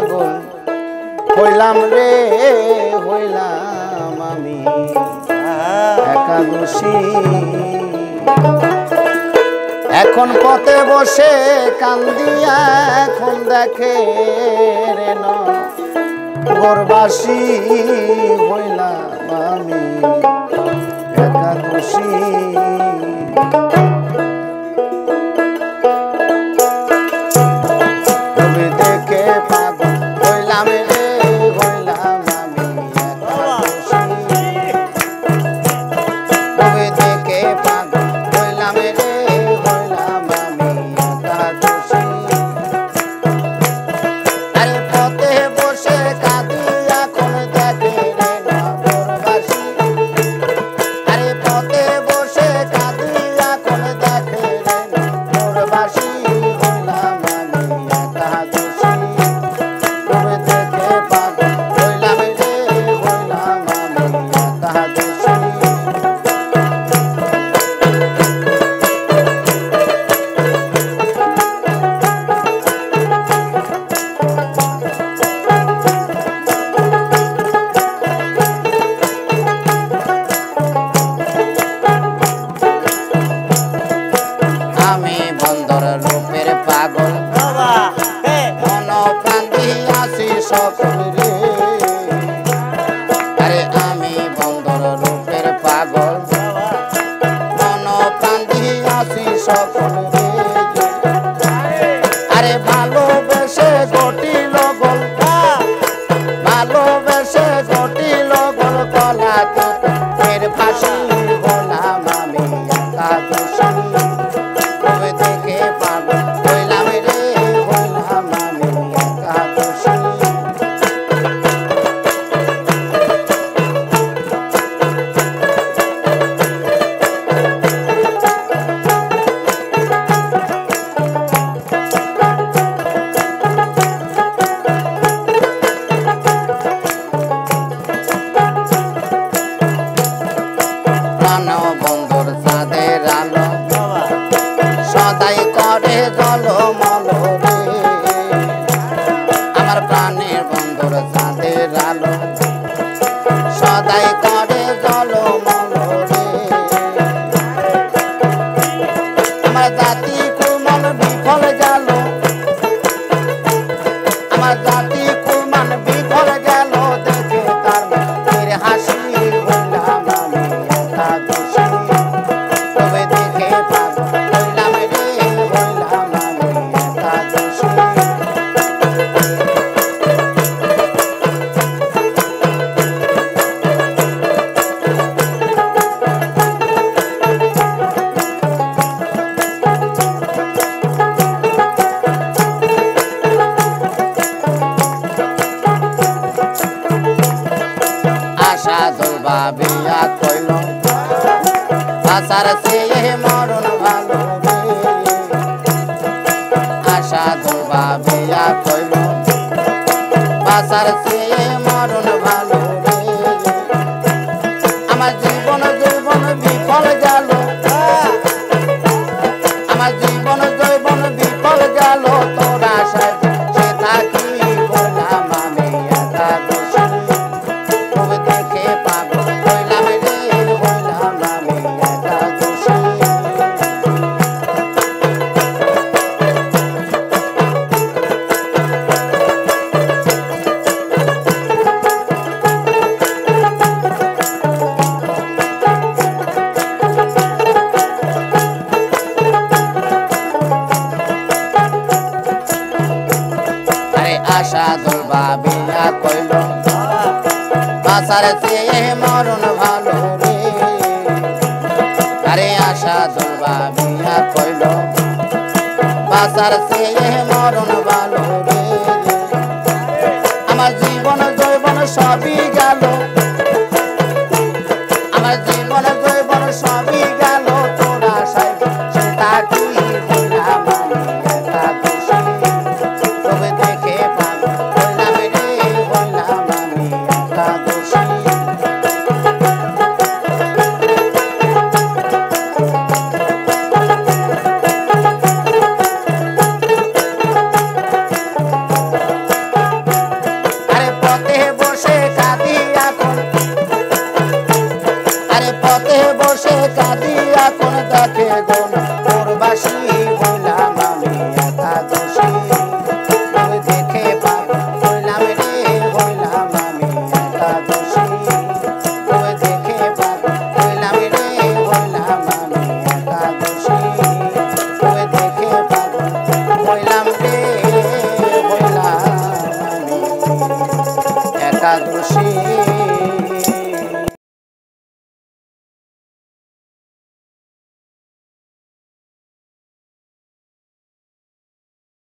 পাগল হইলাম রে হইলাম আমি একাদশী। এখন পথে বসে কান্দিয়া এখন দেখে রে নগরবাসী হইলাম আমি একাদশী। তুমি দেখে পাগল হইলাম রে হইলাম আমি একাদশী। তুমি দেখে পাগল হইলাম রে হইলাম আমি একাদশী। আরে পথে বসে কাঁদি এখন দেখে রে নগরবাসী। আরে পথে বসে কাঁদি এখন দেখে রে নগরবাসী হইলাম আমি একাদশী। তুমি দেখে পাগল হইলাম রে হইলাম আমি একাদশী। আমি বন্দর রূপের পাগল মন প্রাণ দিয়াছি সকল রে। আরে আমি বন্দর রূপের পাগল মন প্রাণ দিয়াছি সকল রে। আরে ভালোবেসে ঘটিল গল ভালোবেসে ঘটিল গল কলা তোর ফাঁসি হলাম আমি একাদশী। তুমি দেখে পাগল হইলাম রে হইলাম আমি একাদশী। প্রাণ বন্দর চাঁদের আলো সদাই করে জলমল রে। আমার প্রাণের বন্দর চাঁদের আলো সদাই করে জলমল রে। আমার জাতি কুমান বিফল গেল আমার জাতি কুমান বিফল গেল দেখে তার মুখের হাসি হইলাম আমি একাদশী। তবে দেখে পাগল হইলাম রে হইলাম আমি একাদশী। আশা দোলবা বিয়া কইল আশার চেয়ে মরণ ভালো রে। আশা দোলবা বিয়া কইল আশার চেয়ে মরণ ভালো রে। আমার জীবন জীবন বিফল গেল আমার জীবন জীবন বিফল গেল তোর আশায় সে থাকি হইলাম আমি একাদশী। তুমি দেখে পাগল হইলাম রে হইলাম আমি একাদশী। আরে আশা দোলবা বিয়া কইল বাসার চেয়ে মরণ ভালো রে। আরে আশা দোলবা বিয়া কইল বাসার চেয়ে মরণ ভালো রে। আমার জীবন জৈবন সবই গেল আমার জীবন জৈবন সবই গেল তোর আশায় সে থাকি হইলাম আমি একাদশী। তবে দেখে পাগল হইলাম রে হইলাম আমি একাদশী। একাদশী